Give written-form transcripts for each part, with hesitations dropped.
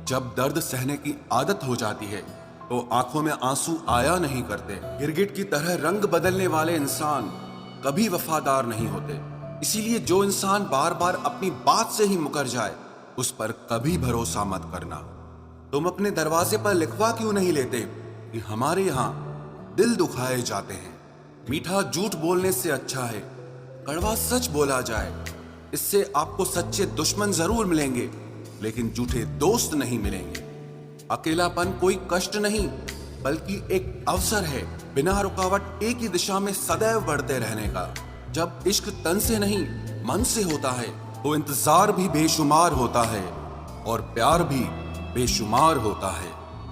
जब दर्द सहने की आदत हो जाती है तो आंखों में आंसू आया नहीं करते। गिरगिट की तरह रंग बदलने वाले इंसान कभी वफादार नहीं होते। इसीलिए जो इंसान बार बार अपनी बात से ही मुकर जाए उस पर कभी भरोसा मत करना। तुम अपने दरवाजे पर लिखवा क्यों नहीं लेते कि हमारे यहाँ दिल दुखाए जाते हैं। मीठा झूठ बोलने से अच्छा है कड़वा सच बोला जाए। इससे आपको सच्चे दुश्मन जरूर मिलेंगे लेकिन झूठे दोस्त नहीं मिलेंगे। अकेलापन कोई कष्ट नहीं बल्कि एक अवसर है बिना रुकावट एक ही दिशा में सदैव बढ़ते रहने का। जब इश्क तन से नहीं मन से होता है तो इंतजार भी बेशुमार होता है और प्यार भी बेशुमार होता है।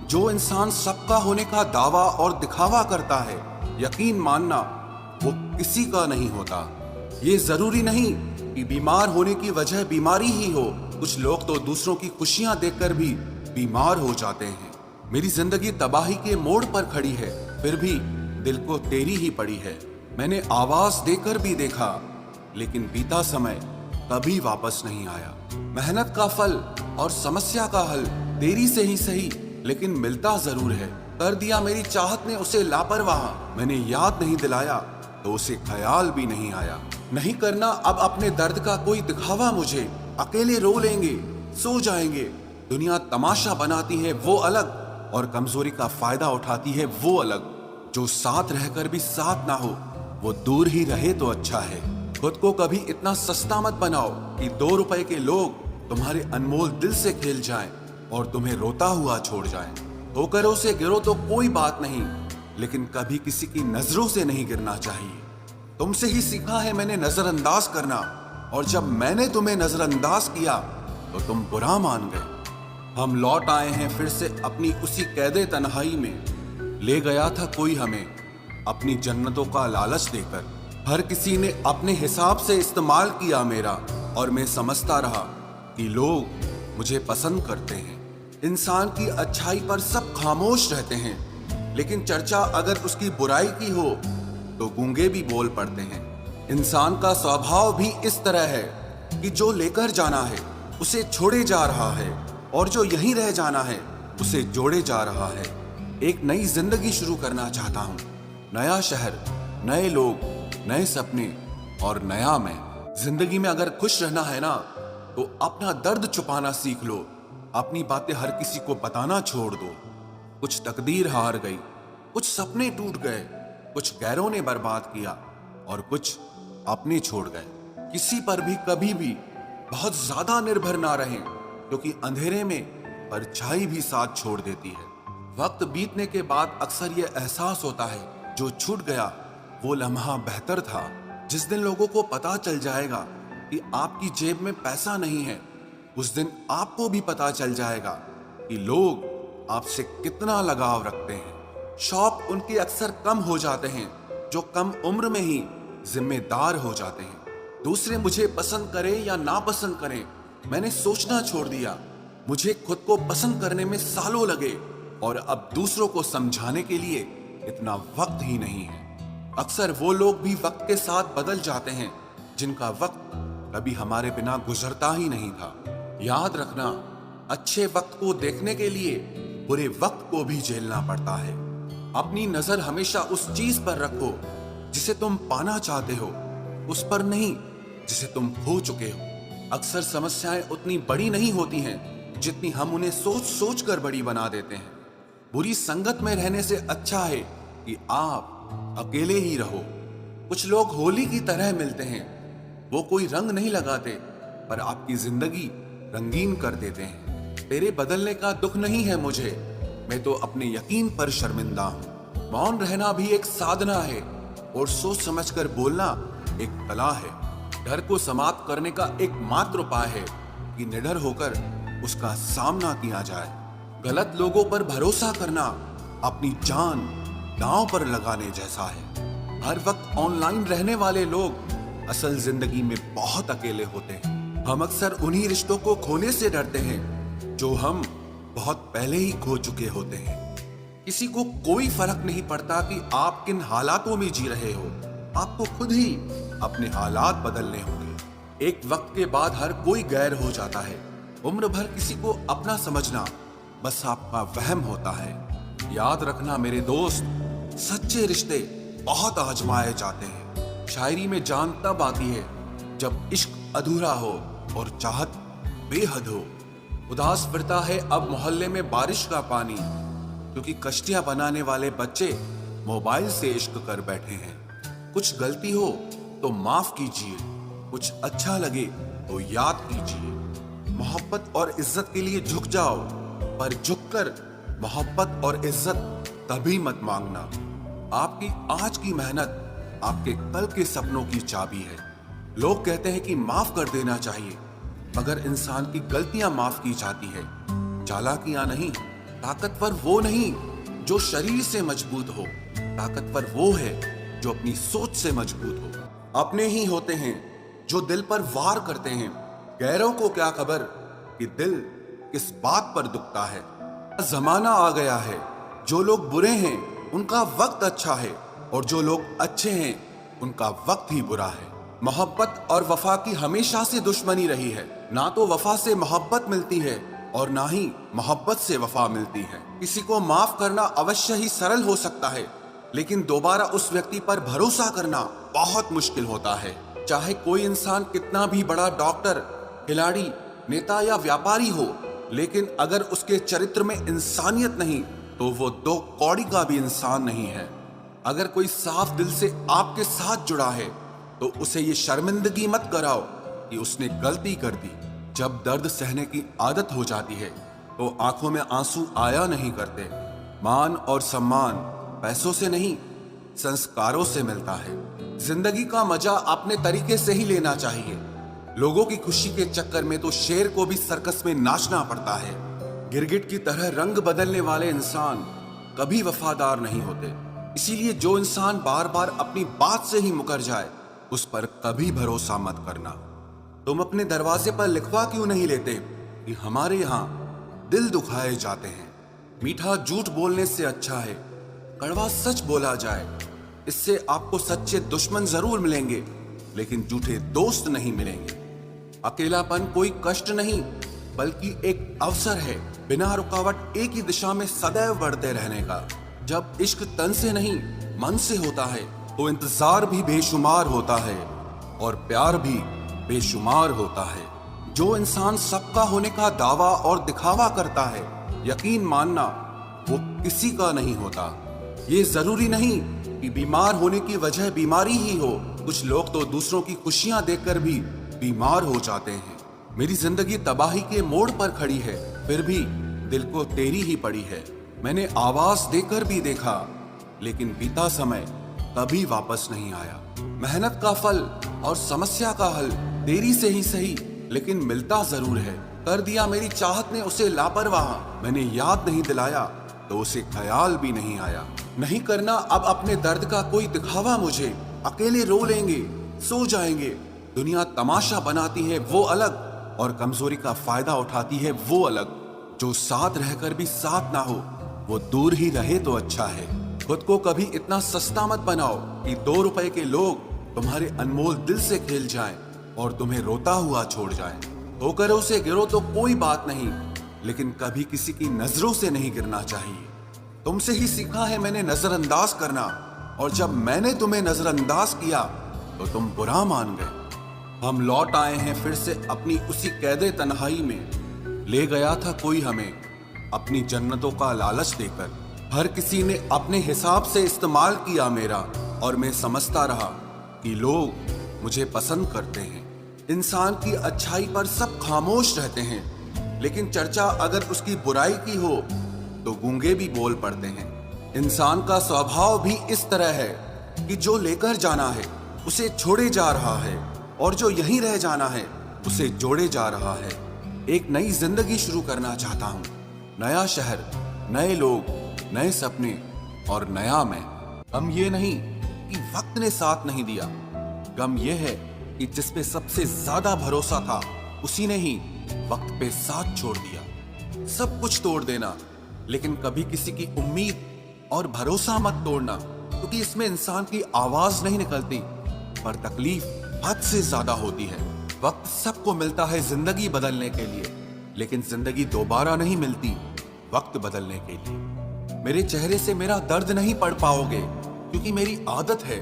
जो इंसान सबका होने का दावा और दिखावा करता है यकीन मानना वो किसी का नहीं होता। ये जरूरी नहीं कि बीमार होने की वजह बीमारी ही हो। कुछ लोग तो दूसरों की खुशियां देखकर भी बीमार हो जाते हैं। मेरी जिंदगी तबाही के मोड़ पर खड़ी है फिर भी दिल को तेरी ही पड़ी है। मैंने आवाज देकर भी देखा लेकिन बीता समय कभी वापस नहीं आया। मेहनत का फल और समस्या का हल देरी से ही सही लेकिन मिलता जरूर है। कर दिया मेरी चाहत ने उसे लापरवाह। मैंने याद नहीं दिलाया तो उसे ख्याल भी नहीं आया। नहीं करना अब अपने दर्द का कोई दिखावा मुझे। अकेले रो लेंगे सो जाएंगे। दुनिया तमाशा बनाती है वो अलग और कमजोरी का फायदा उठाती है वो अलग। जो साथ रहकर भी साथ ना हो वो दूर ही रहे तो अच्छा है। खुद को कभी इतना सस्ता मत बनाओ कि 2 रुपए के लोग तुम्हारे अनमोल दिल से खेल जाएं और तुम्हें रोता हुआ छोड़ जाएं। ठोकरों से गिरो तो कोई बात नहीं लेकिन कभी किसी की नजरों से नहीं गिरना चाहिए। तुमसे ही सीखा है मैंने नजरअंदाज करना और जब मैंने तुम्हें नजरअंदाज किया तो तुम बुरा मान गए। हम लौट आए हैं फिर से अपनी उसी कैदे तन्हाई में। ले गया था कोई हमें अपनी जन्नतों का लालच देकर। हर किसी ने अपने हिसाब से इस्तेमाल किया मेरा और मैं समझता रहा कि लोग मुझे पसंद करते हैं। इंसान की अच्छाई पर सब खामोश रहते हैं लेकिन चर्चा अगर उसकी बुराई की हो तो गूंगे भी बोल पड़ते हैं। इंसान का स्वभाव भी इस तरह है कि जो लेकर जाना है उसे छोड़े जा रहा है और जो यहीं रह जाना है उसे जोड़े जा रहा है। एक नई जिंदगी शुरू करना चाहता हूँ। नया शहर नए लोग नए सपने और नया मैं। जिंदगी में अगर खुश रहना है ना तो अपना दर्द छुपाना सीख लो। अपनी बातें हर किसी को बताना छोड़ दो। कुछ तकदीर हार गई कुछ सपने टूट गए कुछ गैरों ने बर्बाद किया और कुछ अपने छोड़ गए। किसी पर भी कभी भी बहुत ज्यादा निर्भर ना रहें क्योंकि अंधेरे में परछाई भी साथ छोड़ देती है। वक्त बीतने के बाद अक्सर ये एहसास होता है जो छूट गया वो लम्हा बेहतर था। जिस दिन लोगों को पता चल जाएगा कि आपकी जेब में पैसा नहीं है उस दिन आपको भी पता चल जाएगा कि लोग आपसे कितना लगाव रखते हैं। शौक उनके अक्सर कम हो जाते हैं जो कम उम्र में ही जिम्मेदार हो जाते हैं। दूसरे मुझे पसंद करें या ना पसंद करें मैंने सोचना छोड़ दिया। मुझे खुद को पसंद करने में सालों लगे और अब दूसरों को समझाने के लिए इतना वक्त ही नहीं है। अक्सर वो लोग भी वक्त के साथ बदल जाते हैं जिनका वक्त कभी हमारे बिना गुजरता ही नहीं था। याद रखना अच्छे वक्त को देखने के लिए बुरे वक्त को भी झेलना पड़ता है। अपनी नजर हमेशा उस चीज पर रखो जिसे तुम पाना चाहते हो उस पर नहीं जिसे तुम खो चुके हो। अक्सर समस्याएं उतनी बड़ी नहीं होती हैं जितनी हम उन्हें सोच सोच कर बड़ी बना देते हैं। बुरी संगत में रहने से अच्छा है कि आप अकेले ही रहो। कुछ लोग होली की तरह मिलते हैं। वो कोई रंग नहीं लगाते पर आपकी जिंदगी रंगीन कर देते हैं। तेरे बदलने का दुख नहीं है मुझे मैं तो अपने यकीन पर शर्मिंदा हूँ। मौन रहना भी एक साधना है और सोच समझकर बोलना एक कला है। डर को समाप्त करने का एकमात्र उपाय है कि निडर होकर उसका सामना किया जाए। गलत लोगों पर भरोसा करना अपनी जान दांव पर लगाने जैसा है। हर वक्त ऑनलाइन रहने वाले लोग असल जिंदगी में बहुत अकेले होते हैं। हम अक्सर उन्हीं रिश्तों को खोने से डरते हैं जो हम बहुत पहले ही खो चुके होते हैं। किसी को कोई फर्क नहीं पड़ता कि आप किन हालातों में जी रहे हो। आपको खुद ही अपने हालात बदलने होंगे। एक वक्त के बाद हर कोई गैर हो जाता है। उम्र भर किसी को अपना समझना बस आपका वहम होता है। याद रखना मेरे दोस्त, सच्चे रिश्ते बहुत आजमाए जाते हैं। शायरी में जान तब आती है जब इश्क अधूरा हो और चाहत बेहद हो। उदास फिरता है अब मोहल्ले में बारिश का पानी, क्योंकि कश्तियां बनाने वाले बच्चे मोबाइल से इश्क कर बैठे हैं। कुछ गलती हो तो माफ कीजिए, कुछ अच्छा लगे तो याद कीजिए। मोहब्बत और इज्जत के लिए झुक जाओ, पर झुककर मोहब्बत और इज्जत कभी मत मांगना। आपकी आज की मेहनत आपके कल के सपनों की चाबी है। लोग कहते हैं कि माफ कर देना चाहिए, मगर इंसान की गलतियां माफ की जाती है, चालाकियां नहीं। ताकतवर वो नहीं जो शरीर से मजबूत हो, ताकतवर वो है जो अपनी सोच से मजबूत हो। अपने ही होते हैं जो दिल पर वार करते हैं, गैरों को क्या खबर कि दिल किस बात पर दुखता है। जमाना आ गया है, जो लोग बुरे हैं उनका वक्त अच्छा है, और जो लोग अच्छे हैं उनका वक्त ही बुरा है। मोहब्बत और वफा की हमेशा से दुश्मनी रही है। ना तो वफा से मोहब्बत मिलती है और ना ही मोहब्बत से वफा मिलती है। किसी को माफ करना अवश्य ही सरल हो सकता है, लेकिन दोबारा उस व्यक्ति पर भरोसा करना बहुत मुश्किल होता है। चाहे कोई इंसान कितना भी बड़ा डॉक्टर, खिलाड़ी, नेता या व्यापारी हो, लेकिन अगर उसके चरित्र में इंसानियत नहीं तो वो दो कौड़ी का भी इंसान नहीं है। अगर कोई साफ दिल से आपके साथ जुड़ा है तो उसे ये शर्मिंदगी मत कराओ कि उसने गलती कर दी। जब दर्द सहने की आदत हो जाती है तो आंखों में आंसू आया नहीं करते। मान और सम्मान पैसों से नहीं, संस्कारों से मिलता है। जिंदगी का मजा अपने तरीके से ही लेना चाहिए। लोगों की खुशी के चक्कर में तो शेर को भी सर्कस में नाचना पड़ता है। गिरगिट की तरह रंग बदलने वाले इंसान कभी वफादार नहीं होते। इसीलिए जो इंसान बार बार अपनी बात से ही मुकर जाए उस पर कभी भरोसा मत करना। तुम अपने दरवाजे पर लिखवा क्यों नहीं लेते कि हमारे यहाँ दिल दुखाए जाते हैं। मीठा झूठ बोलने से अच्छा है कड़वा सच बोला जाए। इससे आपको सच्चे दुश्मन जरूर मिलेंगे, लेकिन झूठे दोस्त नहीं मिलेंगे। अकेलापन कोई कष्ट नहीं, बल्कि एक अवसर है बिना रुकावट एक ही दिशा में सदैव बढ़ते रहने का। जब इश्क तन से नहीं मन से होता है तो इंतजार भी बेशुमार होता है और प्यार भी बेशुमार होता है। जो इंसान सबका होने का दावा और दिखावा करता है, यकीन मानना वो किसी का नहीं होता। ये जरूरी नहीं कि बीमार होने की वजह बीमारी ही हो। कुछ लोग तो दूसरों की खुशियां देखकर भी बीमार हो जाते हैं। मेरी जिंदगी तबाही के मोड़ पर खड़ी है, फिर भी दिल को तेरी ही पड़ी है। मैंने आवाज देकर भी देखा, लेकिन बीता समय कभी वापस नहीं आया। मेहनत का फल और समस्या का हल देरी से ही सही, लेकिन मिलता जरूर है। कर दिया मेरी चाहत ने उसे लापरवाह, मैंने याद नहीं दिलाया तो उसे ख्याल भी नहीं आया। नहीं करना अब अपने दर्द का कोई दिखावा मुझे। अकेले रो लेंगे, सो जाएंगे। दुनिया तमाशा बनाती है वो अलग, और कमजोरी का फायदा उठाती है वो अलग। जो साथ रहकर भी साथ ना हो वो दूर ही रहे तो अच्छा है। खुद को कभी इतना सस्ता मत बनाओ कि 2 रुपए के लोग तुम्हारे अनमोल दिल से खेल जाएं और तुम्हें रोता हुआ छोड़ जाएं। ठोकरों से गिरो तो कोई बात नहीं, लेकिन कभी किसी की नजरों से नहीं गिरना चाहिए। तुमसे ही सीखा है मैंने नजरअंदाज करना, और जब मैंने तुम्हें नजरअंदाज किया तो तुम बुरा मान गए। हम लौट आए हैं फिर से अपनी उसी कैदे तन्हाई में। ले गया था कोई हमें अपनी जन्नतों का लालच देकर। हर किसी ने अपने हिसाब से इस्तेमाल किया मेरा, और मैं समझता रहा कि लोग मुझे पसंद करते हैं। इंसान की अच्छाई पर सब खामोश रहते हैं, लेकिन चर्चा अगर उसकी बुराई की हो तो गूंगे भी बोल पड़ते हैं। इंसान का स्वभाव भी इस तरह है कि जो लेकर जाना है उसे छोड़े जा रहा है, और जो यहीं रह जाना है उसे जोड़े जा रहा है। एक नई जिंदगी शुरू करना चाहता हूँ। नया शहर, नए लोग, नए सपने और नया मैं। गम ये नहीं कि वक्त ने साथ नहीं दिया, गम ये है कि जिस पे सबसे ज्यादा भरोसा था उसी ने ही वक्त पे साथ छोड़ दिया। सब कुछ तोड़ देना, लेकिन कभी किसी की उम्मीद और भरोसा मत तोड़ना, क्योंकि इसमें इंसान की आवाज नहीं निकलती, पर तकलीफ हद से ज्यादा होती है। वक्त सबको मिलता है जिंदगी बदलने के लिए, लेकिन जिंदगी दोबारा नहीं मिलती। वक्त बदलने के लिए। मेरे चेहरे से मेरा दर्द नहीं पढ़ पाओगे, क्योंकि मेरी आदत है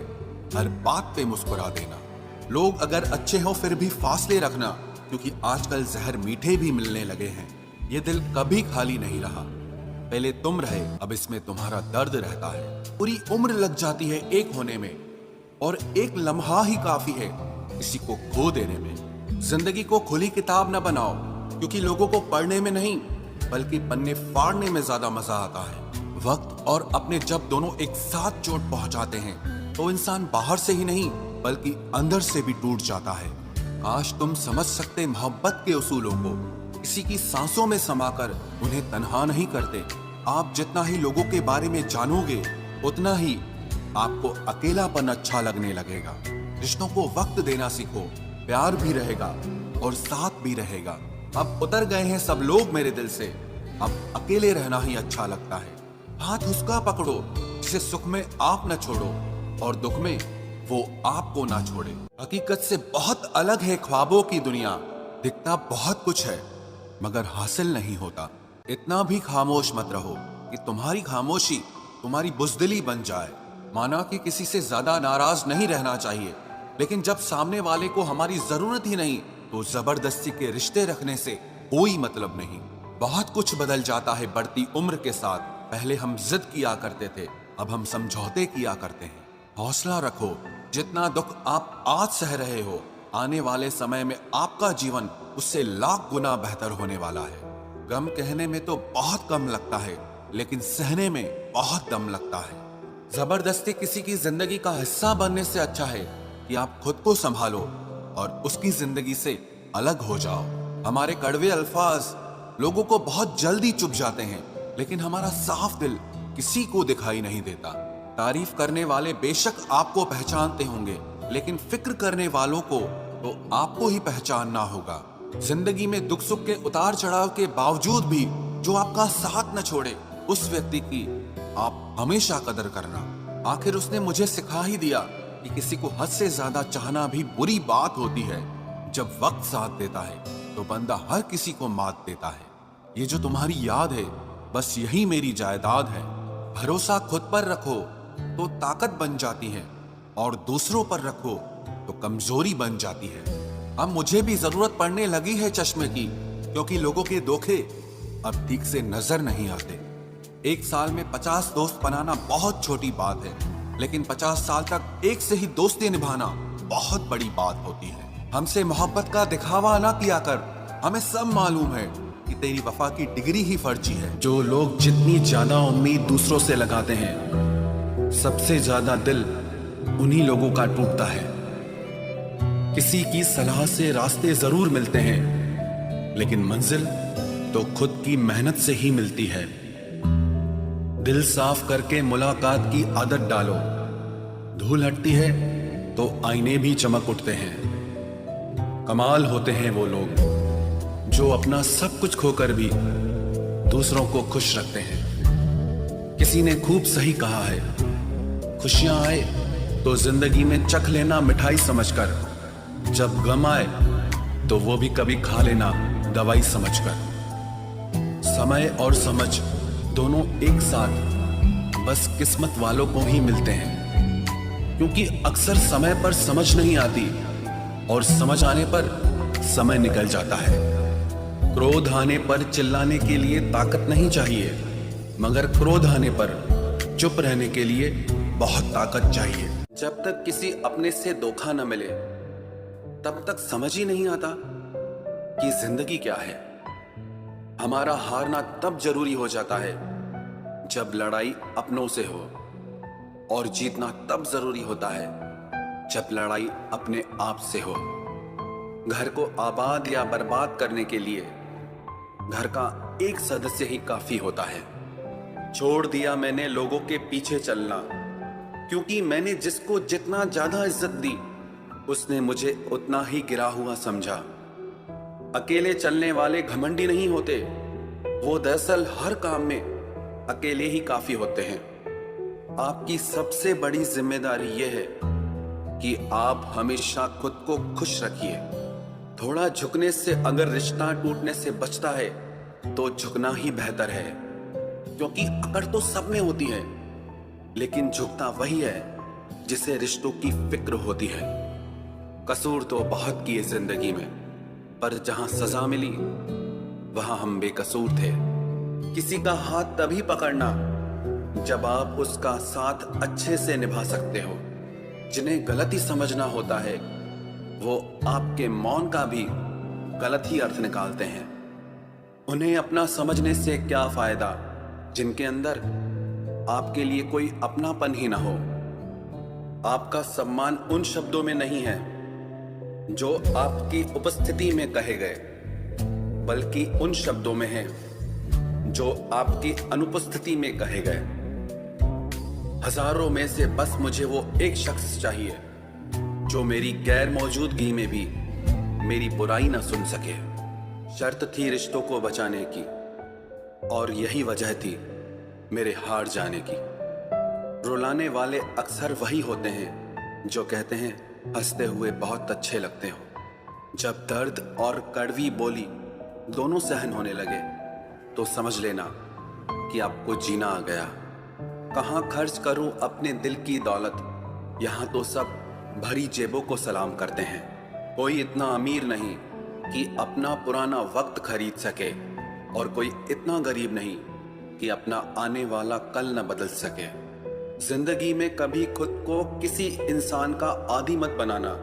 हर बात पे मुस्कुरा देना। लोग अगर अच्छे हो फिर भी फासले रखना, क्योंकि आजकल जहर मीठे भी मिलने लगे हैं। ये दिल कभी खाली नहीं रहा, पहले तुम रहे, अब इसमें तुम्हारा दर्द रहता है। पूरी उम्र लग जाती है एक होने में, और एक लम्हा ही काफी है किसी को खो देने में। जिंदगी को खुली किताब न बनाओ, क्योंकि लोगों को पढ़ने में नहीं बल्कि पन्ने फाड़ने में ज्यादा मजा आता है। वक्त और अपने जब दोनों एक साथ चोट पहुंचाते हैं तो इंसान बाहर से ही नहीं बल्कि अंदर से भी टूट जाता है। काश तुम समझ सकते मोहब्बत के उसूलों को, किसी की सांसों में समाकर उन्हें तन्हा नहीं करते। आप जितना ही लोगों के बारे में जानोगे उतना ही आपको अकेलापन अच्छा लगने लगेगा। रिश्तों को वक्त देना सीखो, प्यार भी रहेगा और साथ भी रहेगा। अब उतर गए हैं सब लोग मेरे दिल से, अब अकेले रहना ही अच्छा लगता है। हाथ उसका पकड़ो जिसे सुख में आप न छोड़ो और दुख में वो आपको ना छोड़े। हकीकत से बहुत अलग है ख्वाबों की दुनिया, दिखता बहुत कुछ है मगर हासिल नहीं होता। इतना भी खामोश मत रहो कि तुम्हारी खामोशी तुम्हारी बुज़दिली बन जाए। माना कि किसी से ज्यादा नाराज नहीं रहना चाहिए, लेकिन जब सामने वाले को हमारी जरूरत ही नहीं तो जबरदस्ती के रिश्ते रखने से कोई मतलब नहीं। बहुत कुछ बदल जाता है बढ़ती उम्र के साथ। पहले हम जिद किया करते थे, अब हम समझौते किया करते हैं। हौसला रखो, जितना दुख आप आज सह रहे हो आने वाले समय में आपका जीवन उससे लाख गुना बेहतर होने वाला है। गम कहने में तो बहुत कम लगता है, लेकिन सहने में बहुत दम लगता है। जबरदस्ती किसी की जिंदगी का हिस्सा बनने से अच्छा है कि आप खुद को संभालो और उसकी जिंदगी से अलग हो जाओ। हमारे कड़वे अल्फाज लोगों को बहुत जल्दी चुभ जाते हैं, लेकिन हमारा साफ दिल किसी को दिखाई नहीं देता। तारीफ करने वाले बेशक आपको पहचानते होंगे, लेकिन फिक्र करने वालों को तो आपको ही पहचानना होगा। जिंदगी में दुख सुख के उतार चढ़ाव के बावजूद भी जो आपका साथ न छोड़े, उस व्यक्ति की आप हमेशा कदर करना। आखिर उसने मुझे सिखा ही दिया कि किसी को हद से ज्यादा चाहना भी बुरी बात होती है। जब वक्त साथ देता है तो बंदा हर किसी को मात देता है। ये जो तुम्हारी याद है बस यही मेरी जायदाद है। भरोसा खुद पर रखो तो ताकत बन जाती है, और दूसरों पर रखो तो कमजोरी बन जाती है। अब मुझे भी जरूरत पड़ने लगी है चश्मे की, क्योंकि लोगों के धोखे अब ठीक से नजर नहीं आते। एक साल में 50 दोस्त बनाना बहुत छोटी बात है, लेकिन 50 साल तक एक से ही दोस्ती निभाना बहुत बड़ी बात होती है। हमसे मोहब्बत का दिखावा ना किया कर, हमें सब मालूम है कि तेरी वफा की डिग्री ही फर्जी है। जो लोग जितनी ज्यादा उम्मीद दूसरों से लगाते हैं, सबसे ज्यादा दिल उन्हीं लोगों का टूटता है। किसी की सलाह से रास्ते जरूर मिलते हैं, लेकिन मंजिल तो खुद की मेहनत से ही मिलती है। दिल साफ करके मुलाकात की आदत डालो, धूल हटती है तो आईने भी चमक उठते हैं। कमाल होते हैं वो लोग जो अपना सब कुछ खोकर भी दूसरों को खुश रखते हैं। किसी ने खूब सही कहा है, खुशियां आए तो जिंदगी में चख लेना मिठाई समझकर, जब गम आए तो वो भी कभी खा लेना दवाई समझकर। समय और समझ दोनों एक साथ बस किस्मत वालों को ही मिलते हैं, क्योंकि अक्सर समय पर समझ नहीं आती और समझ आने पर समय निकल जाता है। क्रोध आने पर चिल्लाने के लिए ताकत नहीं चाहिए, मगर क्रोध आने पर चुप रहने के लिए बहुत ताकत चाहिए। जब तक किसी अपने से धोखा न मिले तब तक समझ ही नहीं आता कि जिंदगी क्या है। हमारा हारना तब जरूरी हो जाता है जब लड़ाई अपनों से हो, और जीतना तब जरूरी होता है जब लड़ाई अपने आप से हो। घर को आबाद या बर्बाद करने के लिए घर का एक सदस्य ही काफी होता है। छोड़ दिया मैंने लोगों के पीछे चलना, क्योंकि मैंने जिसको जितना ज्यादा इज्जत दी उसने मुझे उतना ही गिरा हुआ समझा। अकेले चलने वाले घमंडी नहीं होते, वो दरअसल हर काम में अकेले ही काफी होते हैं। आपकी सबसे बड़ी जिम्मेदारी यह है कि आप हमेशा खुद को खुश रखिए। थोड़ा झुकने से अगर रिश्ता टूटने से बचता है तो झुकना ही बेहतर है। क्योंकि अकड़ तो सब में होती है, लेकिन झुकता वही है जिसे रिश्तों की फिक्र होती है। कसूर तो बहुत किए जिंदगी में, पर जहां सजा मिली वहां हम बेकसूर थे। किसी का हाथ तभी पकड़ना जब आप उसका साथ अच्छे से निभा सकते हो। जिन्हें गलती समझना होता है वो आपके मौन का भी गलत ही अर्थ निकालते हैं। उन्हें अपना समझने से क्या फायदा जिनके अंदर आपके लिए कोई अपनापन ही ना हो। आपका सम्मान उन शब्दों में नहीं है जो आपकी उपस्थिति में कहे गए, बल्कि उन शब्दों में है जो आपकी अनुपस्थिति में कहे गए। हजारों में से बस मुझे वो एक शख्स चाहिए जो मेरी गैर मौजूदगी में भी मेरी बुराई ना सुन सके। शर्त थी रिश्तों को बचाने की, और यही वजह थी मेरे हार जाने की। रुलाने वाले अक्सर वही होते हैं जो कहते हैं हंसते हुए बहुत अच्छे लगते हो। जब दर्द और कड़वी बोली दोनों सहन होने लगे तो समझ लेना कि आपको जीना आ गया। कहाँ खर्च करूं अपने दिल की दौलत, यहाँ तो सब भरी जेबों को सलाम करते हैं। कोई इतना अमीर नहीं कि अपना पुराना वक्त खरीद सके, और कोई इतना गरीब नहीं कि अपना आने वाला कल न बदल सके। जिंदगी में कभी खुद को किसी इंसान का आदी मत बनाना,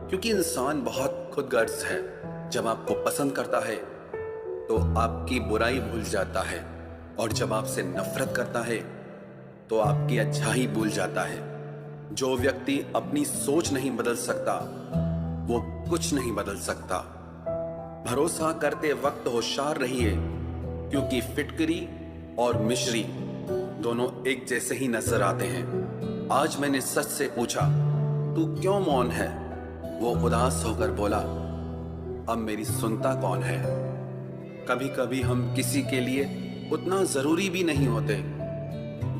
क्योंकि इंसान बहुत खुदगर्ज है। जब आपको पसंद करता है तो आपकी बुराई भूल जाता है, और जब आपसे नफरत करता है तो आपकी अच्छाई भूल जाता है। जो व्यक्ति अपनी सोच नहीं बदल सकता वो कुछ नहीं बदल सकता। भरोसा करते वक्त होशियार रहिए, क्योंकि फिटकरी और मिश्री दोनों एक जैसे ही नजर आते हैं। आज मैंने सच से पूछा, तू क्यों मौन है? वो उदास होकर बोला, अब मेरी सुनता कौन है? कभी कभी हम किसी के लिए उतना जरूरी भी नहीं होते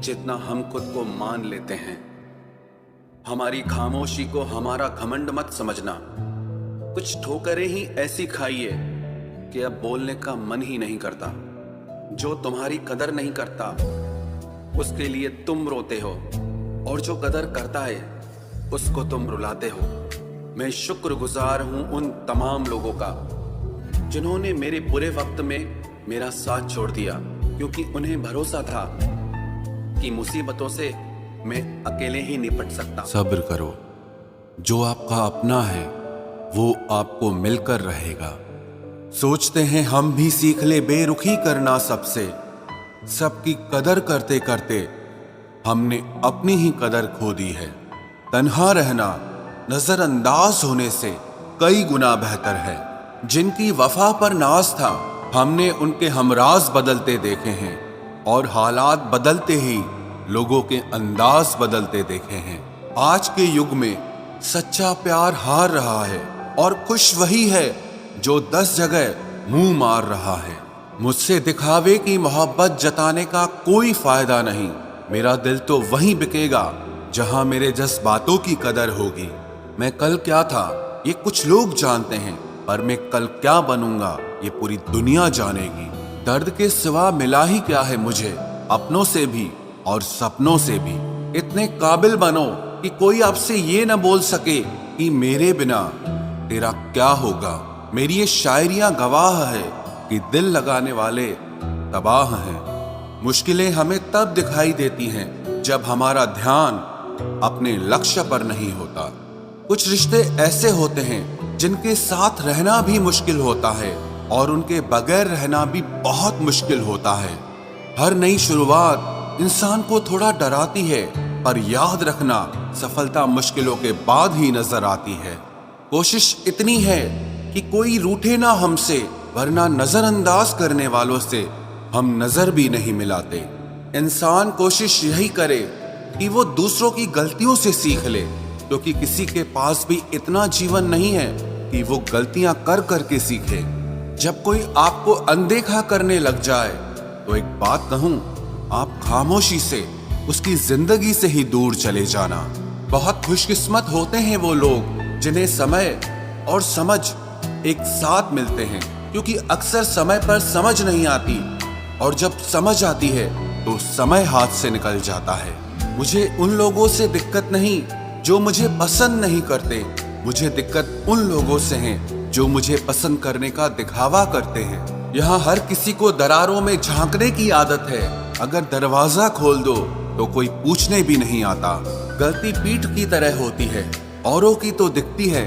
जितना हम खुद को मान लेते हैं। हमारी खामोशी को हमारा घमंड मत समझना। कुछ ठोकरें ही ऐसी खाइए कि अब बोलने का मन ही नहीं करता। जो तुम्हारी कदर नहीं करता उसके लिए तुम रोते हो, और जो कदर करता है उसको तुम रुलाते हो। मैं शुक्रगुजार हूं उन तमाम लोगों का जिन्होंने मेरे बुरे वक्त में मेरा साथ छोड़ दिया, क्योंकि उन्हें भरोसा था कि मुसीबतों से मैं अकेले ही निपट सकता। सब्र करो, जो आपका अपना है वो आपको मिलकर रहेगा। सोचते हैं हम भी सीख ले बेरुखी करना सबसे। सबकी कदर करते करते हमने अपनी ही कदर खो दी है। तन्हा रहना नजरअंदाज होने से कई गुना बेहतर है। जिनकी वफा पर नाज था हमने उनके हमराज बदलते देखे हैं, और हालात बदलते ही लोगों के अंदाज बदलते देखे हैं। आज के युग में सच्चा प्यार हार रहा है, और खुश वही है जो 10 जगह मुंह मार रहा है। मुझसे दिखावे की मोहब्बत जताने का कोई फायदा नहीं। मेरा दिल तो वहीं बिकेगा जहां मेरे जज्बातों की कदर होगी। मैं कल क्या था ये कुछ लोग जानते हैं, पर मैं कल क्या बनूंगा ये पूरी दुनिया जानेगी। दर्द के सिवा मिला ही क्या है मुझे, अपनों से भी और सपनों से भी। इतने काबिल बनो कि कोई आपसे ये न बोल सके कि मेरे बिना तेरा क्या होगा। मेरी ये शायरियां गवाह है कि दिल लगाने वाले तबाह हैं। मुश्किलें हमें तब दिखाई देती हैं जब हमारा ध्यान अपने लक्ष्य पर नहीं होता। कुछ रिश्ते ऐसे होते हैं जिनके साथ रहना भी मुश्किल होता है, और उनके बगैर रहना भी बहुत मुश्किल होता है। हर नई शुरुआत इंसान को थोड़ा डराती है, पर याद रखना सफलता मुश्किलों के बाद ही नजर आती है। कोशिश इतनी है कि कोई रूठे ना हमसे, वरना नजरअंदाज करने वालों से हम नजर भी नहीं मिलाते। इंसान कोशिश यही करे कि वो दूसरों की गलतियों से सीख ले, क्योंकि किसी के पास भी इतना जीवन नहीं है कि वो गलतियां कर करके सीखे। जब कोई आपको अनदेखा करने लग जाए तो एक बात कहूं, आप खामोशी से उसकी जिंदगी से ही दूर चले जाना। बहुत खुशकिस्मत होते हैं वो लोग जिन्हें समय और समझ एक साथ मिलते हैं, क्योंकि अक्सर समय पर समझ नहीं आती, और जब समझ आती है तो समय हाथ से निकल जाता है। मुझे उन लोगों से दिक्कत नहीं जो मुझे पसंद नहीं करते, मुझे दिक्कत उन लोगों से है जो मुझे पसंद करने का दिखावा करते हैं। यहाँ हर किसी को दरारों में झांकने की आदत है। अगर दरवाजा खोल दो तो कोई पूछने भी नहीं आता। गलती पीठ की तरह होती है, औरों की तो दिखती है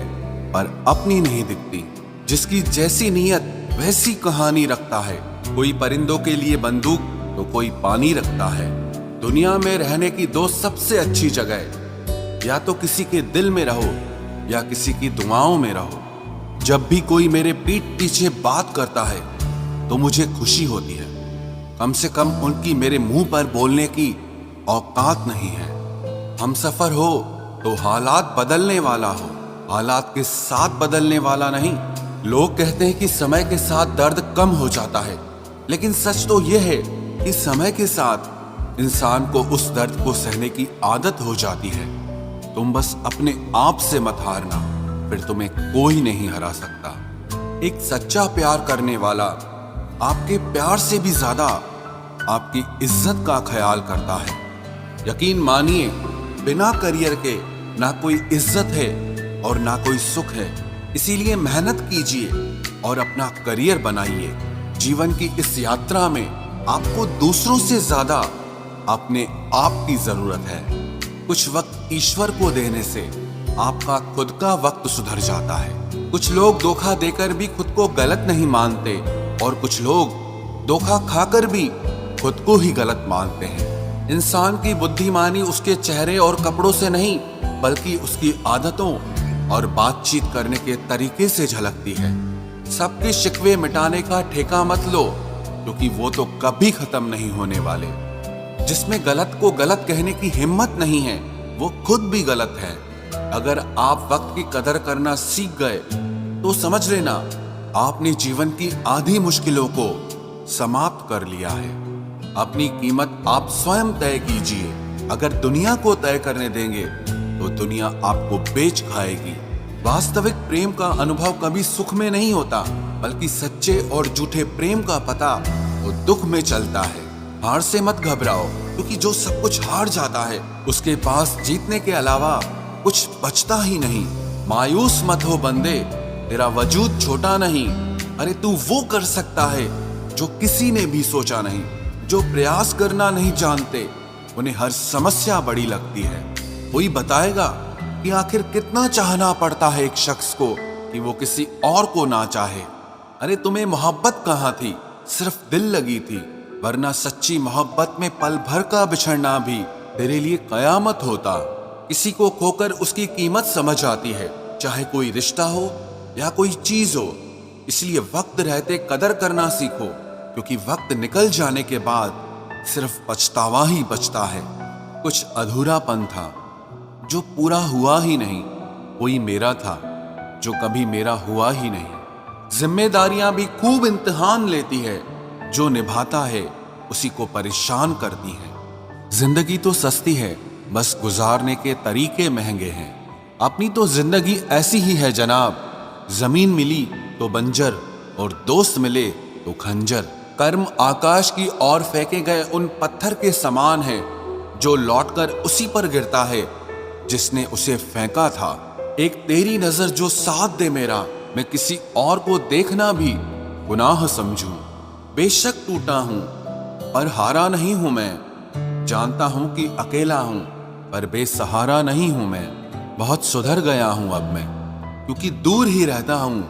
पर अपनी नहीं दिखती। जिसकी जैसी नीयत वैसी कहानी रखता है। कोई परिंदों के लिए बंदूक तो कोई पानी रखता है। दुनिया में रहने की दो सबसे अच्छी जगह, या तो किसी के दिल में रहो या किसी की दुआओं में रहो। जब भी कोई मेरे पीठ पीछे बात करता है तो मुझे खुशी होती है। कम से कम उनकी मेरे मुंह पर बोलने की औकात नहीं है। हम सफर हो तो हालात बदलने वाला हो, हालात के साथ बदलने वाला नहीं। लोग कहते हैं कि समय के साथ दर्द कम हो जाता है, लेकिन सच तो यह है कि समय के साथ इंसान को उस दर्द को सहने की आदत हो जाती है। तुम बस अपने आप से मत हारना, फिर तुम्हें कोई नहीं हरा सकता। एक सच्चा प्यार करने वाला आपके प्यार से भी ज्यादा आपकी इज्जत का ख्याल करता है। यकीन मानिए, बिना करियर के ना कोई इज्जत है और ना कोई सुख है। इसीलिए मेहनत कीजिए और अपना करियर बनाइए। जीवन की इस यात्रा में आपको दूसरों से ज्यादा अपने आप की जरूरत है। कुछ वक्त ईश्वर को देने से आपका खुद का वक्त सुधर जाता है। कुछ लोग धोखा देकर भी खुद को गलत नहीं मानते और कुछ लोग धोखा खाकर भी खुद को ही गलत मानते हैं। इंसान की बुद्धिमानी उसके चेहरे और कपड़ों से नहीं, बल्कि उसकी आदतों और बातचीत करने के तरीके से झलकती है। सबके शिकवे मिटाने का ठेका मत लो, क्योंकि वो तो कभी खत्म नहीं होने वाले। जिसमें गलत को गलत कहने की हिम्मत नहीं है, वो खुद भी गलत है। अगर आप वक्त की कदर करना सीख गए तो समझ लेना आपने जीवन की आधी मुश्किलों को समाप्त कर लिया है। अपनी कीमत आप स्वयं तय कीजिए। अगर दुनिया को तय करने देंगे तो दुनिया आपको बेच खाएगी। वास्तविक प्रेम का अनुभव कभी सुख में नहीं होता, बल्कि सच्चे और झूठे प्रेम का पता वो दुख में चलता है। हार से मत घबराओ, क्योंकि जो सब कुछ हार जाता है उसके पास जीतने के अलावा कुछ बचता ही नहीं। मायूस मत हो बंदे, तेरा वजूद छोटा नहीं। अरे तू वो कर सकता है जो किसी ने भी सोचा नहीं। जो प्रयास करना नहीं जानते उन्हें हर समस्या बड़ी लगती है। कोई बताएगा कि आखिर कितना चाहना पड़ता है एक शख्स को कि वो किसी और को ना चाहे। अरे तुम्हें मोहब्बत कहाँ थी, सिर्फ दिल लगी थी, वरना सच्ची मोहब्बत में पल भर का बिछड़ना भी तेरे लिए कयामत होता। किसी को खोकर उसकी कीमत समझ आती है, चाहे कोई रिश्ता हो या कोई चीज हो। इसलिए वक्त रहते कदर करना सीखो, क्योंकि वक्त निकल जाने के बाद सिर्फ पछतावा ही बचता है। कुछ अधूरापन था जो पूरा हुआ ही नहीं। कोई मेरा था जो कभी मेरा हुआ ही नहीं। जिम्मेदारियां भी खूब इम्तिहान लेती है, जो निभाता है उसी को परेशान करती है। जिंदगी तो सस्ती है, बस गुजारने के तरीके महंगे हैं। अपनी तो जिंदगी ऐसी ही है जनाब, जमीन मिली तो बंजर और दोस्त मिले तो खंजर। कर्म आकाश की ओर फेंके गए उन पत्थर के समान है, जो लौटकर उसी पर गिरता है जिसने उसे फेंका था। एक तेरी नजर जो साथ दे मेरा, मैं किसी और को देखना भी गुनाह समझूं। बेशक टूटा हूं पर हारा नहीं हूं मैं। जानता हूं कि अकेला हूं पर बेसहारा नहीं हूं मैं। बहुत सुधर गया हूं अब मैं, क्योंकि दूर ही रहता हूं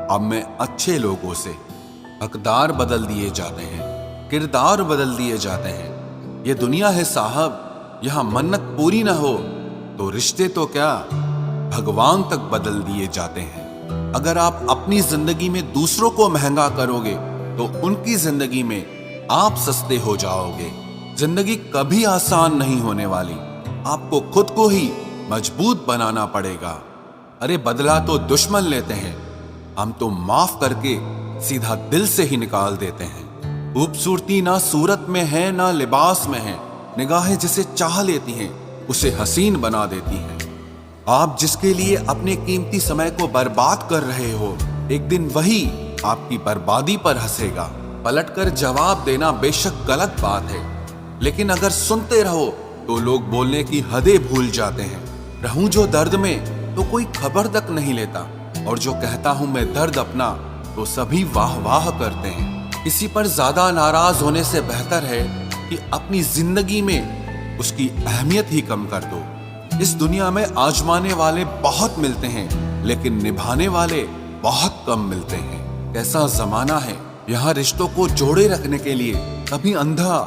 अब मैं अच्छे लोगों से। हकदार बदल दिए जाते हैं, किरदार बदल दिए जाते हैं। ये दुनिया है साहब, यहाँ मन्नत पूरी ना हो तो रिश्ते तो क्या भगवान तक बदल दिए जाते हैं। अगर आप अपनी जिंदगी में दूसरों को महंगा करोगे तो उनकी जिंदगी में आप सस्ते हो जाओगे। जिंदगी कभी आसान नहीं होने वाली, आपको खुद को ही मजबूत बनाना पड़ेगा। अरे बदला तो दुश्मन लेते हैं, हम तो माफ करके सीधा दिल से ही निकाल देते हैं। खूबसूरती ना सूरत में है ना लिबास में है, निगाहें जिसे चाह लेती हैं उसे हसीन बना देती हैं। आप जिसके लिए अपने कीमती समय को बर्बाद कर रहे हो, एक दिन वही आपकी बर्बादी पर हंसेगा। पलटकर जवाब देना बेशक गलत बात है, लेकिन अगर सुनते रहो तो लोग बोलने की हदें भूल जाते हैं। रहूं जो दर्द में तो कोई खबर तक नहीं लेता, और जो कहता हूं मैं दर्द अपना तो सभी वाह वाह करते हैं। किसी पर ज्यादा नाराज होने से बेहतर है कि अपनी जिंदगी में उसकी अहमियत ही कम कर दो। इस दुनिया में आजमाने वाले बहुत मिलते हैं, लेकिन निभाने वाले बहुत कम मिलते हैं। कैसा जमाना है, यहाँ रिश्तों को जोड़े रखने के लिए कभी अंधा,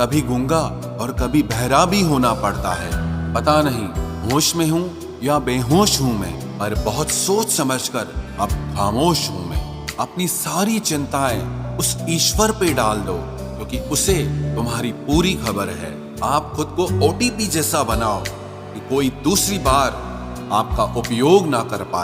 कभी गूंगा और कभी बहरा भी होना पड़ता है। पता नहीं होश में हूँ या बेहोश हूँ मैं, पर बहुत सोच समझकर अब खामोश हूँ मैं। अपनी सारी चिंताएं उस ईश्वर पे डाल दो, क्योंकि उसे तुम्हारी पूरी खबर है। आप खुद को ओटीपी जैसा बनाओ कि कोई दूसरी बार आपका उपयोग ना कर पाए।